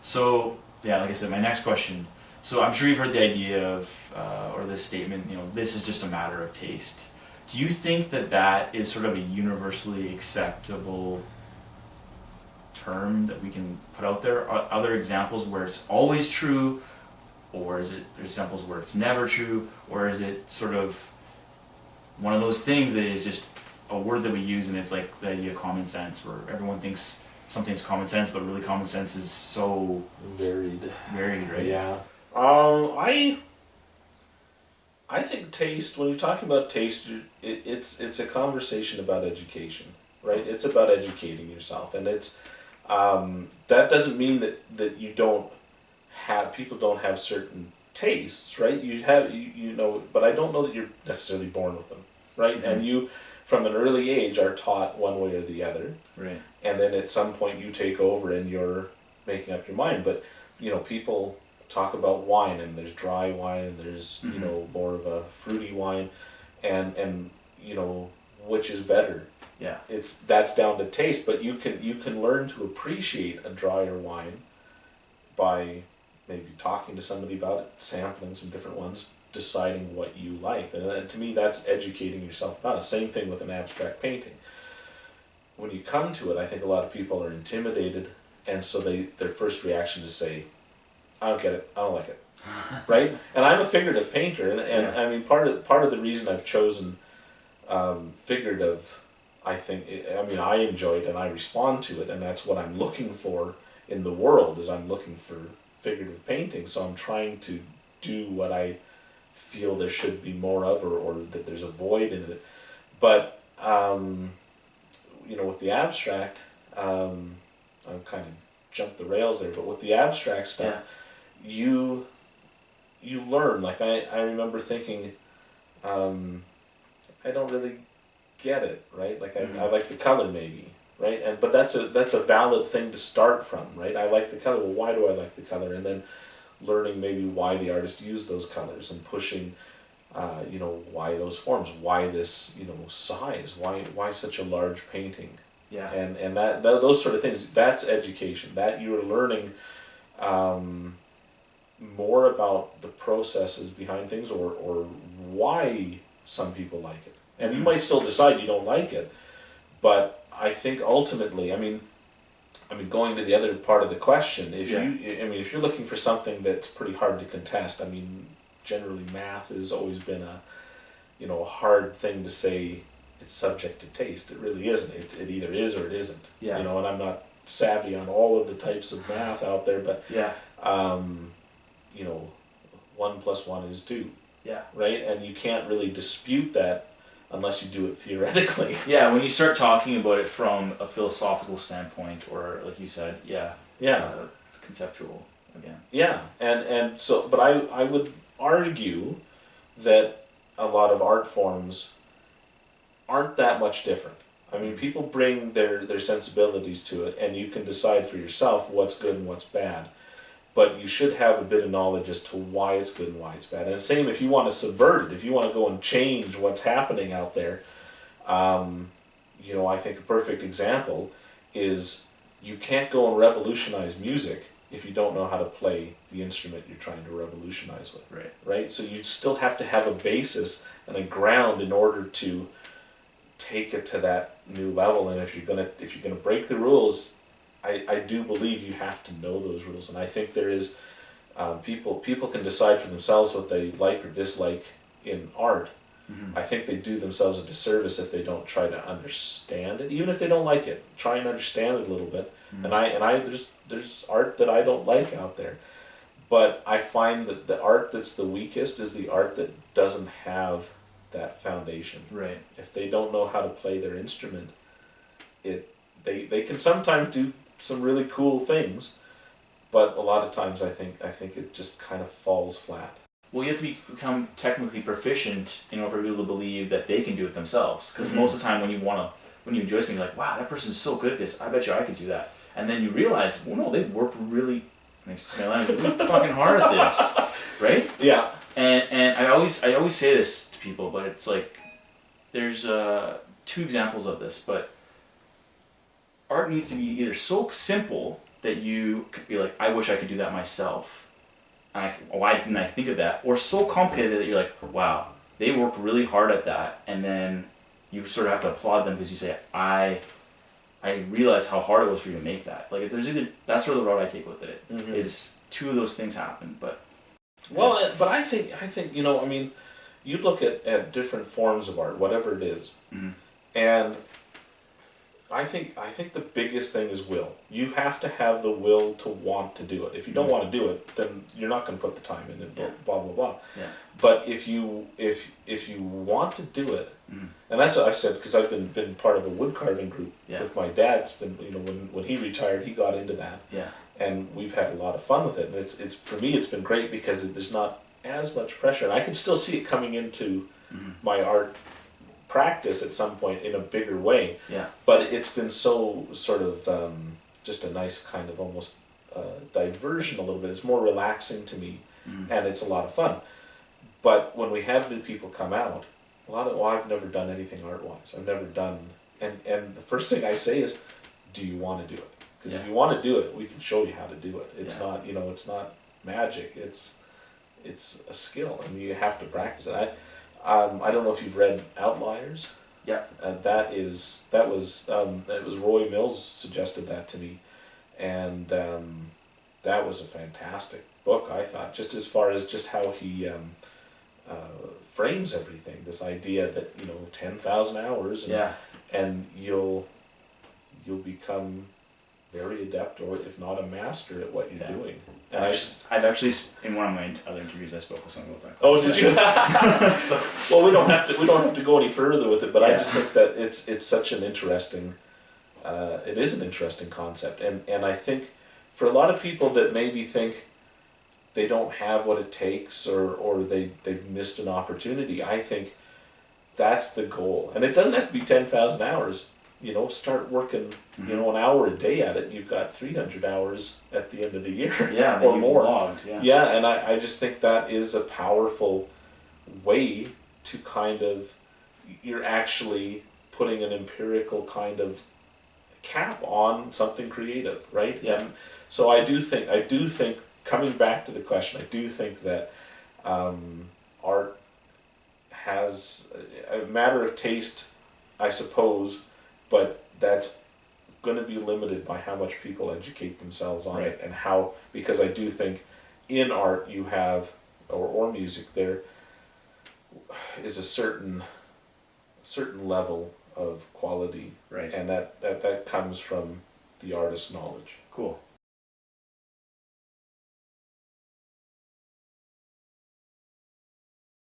So, yeah, like I said, my next question. So I'm sure you've heard the idea of, or this statement, this is just a matter of taste. Do you think that that is sort of a universally acceptable term that we can put out there? Are other examples where it's always true, or is it there's examples where it's never true, or is it sort of one of those things that is just a word that we use and it's like the idea of common sense, where everyone thinks something's common sense, but really common sense is so varied, right? Yeah. I think taste. When you're talking about taste, it's a conversation about education, right? It's about educating yourself, and it's that doesn't mean that you don't have people don't have certain tastes, right? You have you know, but I don't know that you're necessarily born with them, right? Mm-hmm. And you, from an early age, are taught one way or the other, right? And then at some point you take over and you're making up your mind. But people talk about wine, and there's dry wine, and there's more of a fruity wine, and which is better. Yeah, that's down to taste, but you can learn to appreciate a drier wine by maybe talking to somebody about it, sampling some different ones, deciding what you like. And to me, that's educating yourself about it. Same thing with an abstract painting. When you come to it, I think a lot of people are intimidated, and so their first reaction is to say, I don't get it, I don't like it. Right? And I'm a figurative painter, and Yeah. I mean, part of the reason I've chosen figurative, I enjoy it and I respond to it, and that's what I'm looking for in the world, is I'm looking for figurative painting. So I'm trying to do what I feel there should be more of, or that there's a void in it. But with the abstract, I've kind of jumped the rails there, but with the abstract stuff, you learn. Like I remember thinking, I don't really get it, right? Like I like the color maybe, right? But that's a valid thing to start from, right? I like the color. Well, why do I like the color? And then learning maybe why the artist used those colors, and pushing, why those forms, why this, size, why such a large painting. Yeah. And that those sort of things, that's education. That you're learning more about the processes behind things, or why some people like it. And you might still decide you don't like it, but I think ultimately, going to the other part of the question, if you're looking for something that's pretty hard to contest, generally math has always been a hard thing to say it's subject to taste. It really isn't. It either is or it isn't. Yeah. And I'm not savvy on all of the types of math out there, but 1 + 1 is 2. Yeah. Right? And you can't really dispute that unless you do it theoretically. Yeah, when you start talking about it from a philosophical standpoint, or like you said, conceptual again. Yeah, and so, but I would argue that a lot of art forms aren't that much different. People bring their sensibilities to it, and you can decide for yourself what's good and what's bad. But you should have a bit of knowledge as to why it's good and why it's bad. And the same if you want to subvert it, if you want to go and change what's happening out there. I think a perfect example is you can't go and revolutionize music if you don't know how to play the instrument you're trying to revolutionize with. Right. Right? So you still have to have a basis and a ground in order to take it to that new level. And if you're gonna break the rules, I do believe you have to know those rules. And I think there is people can decide for themselves what they like or dislike in art. I think they do themselves a disservice if they don't try to understand it, even if they don't like it. Try and understand it a little bit. And there's art that I don't like out there, but I find that the art that's the weakest is the art that doesn't have that foundation. Right. If they don't know how to play their instrument, they can sometimes do some really cool things, but a lot of times I think it just kind of falls flat. Well, you have to become technically proficient in order for people to believe that they can do it themselves. Because most of the time when you enjoy something, you're like, wow, that person's so good at this, I bet you I could do that. And then you realize, well, no, they've worked really fucking hard at this, right? Yeah. And I always say this to people, but it's like, there's 2 examples of this, but art needs to be either so simple that that you could be like, I wish I could do that myself, and why didn't I think of that? Or so complicated that you're like, wow, they worked really hard at that, and then you sort of have to applaud them because you say, I realize how hard it was for you to make that. Like, if there's either, that's sort of the route I take with it. Is two of those things happen, but. Well, but I think you know, I mean, you look at different forms of art, whatever it is, and I think the biggest thing is will. You have to have the will to want to do it. If you don't want to do it, then you're not going to put the time in, and blah blah blah. Yeah. But if you want to do it, and that's what I've said, because I've been part of a wood carving group with my dad. It's been, you know, when he retired, he got into that. Yeah. And we've had a lot of fun with it. And it's for me, it's been great because there's not as much pressure, and I can still see it coming into my art practice at some point in a bigger way. Yeah. But it's been so sort of just a nice kind of almost diversion a little bit. It's more relaxing to me, and it's a lot of fun. But when we have new people come out, I've never done anything art-wise. I've never done, and the first thing I say is, do you want to do it? Because if you want to do it, we can show you how to do it. It's not, you know, it's not magic. It's a skill, and you have to practice it. I don't know if you've read Outliers. Yeah. That was Roy Mills suggested that to me, and that was a fantastic book, I thought, just as far as just how he frames everything. This idea that, you know, 10,000 hours, and you'll become very adept, or if not a master at what you're doing. And I've actually in one of my other interviews I spoke with someone about that. Oh, did you? Well, we don't have to go any further with it, but I just think that it's such an interesting. It is an interesting concept, and I think for a lot of people that maybe think they don't have what it takes, or they've missed an opportunity, I think that's the goal, and it doesn't have to be 10,000 hours. You know, start working, you know, an hour a day at it. You've got 300 hours at the end of the year, or more. Logged, and I just think that is a powerful way to kind of, you're actually putting an empirical kind of cap on something creative, right? Yeah. And so I do think, coming back to the question, I do think that art has a matter of taste, I suppose. But that's going to be limited by how much people educate themselves on it, and how, because I do think in art you have, or music, there is a certain level of quality, and that comes from the artist's knowledge. Cool.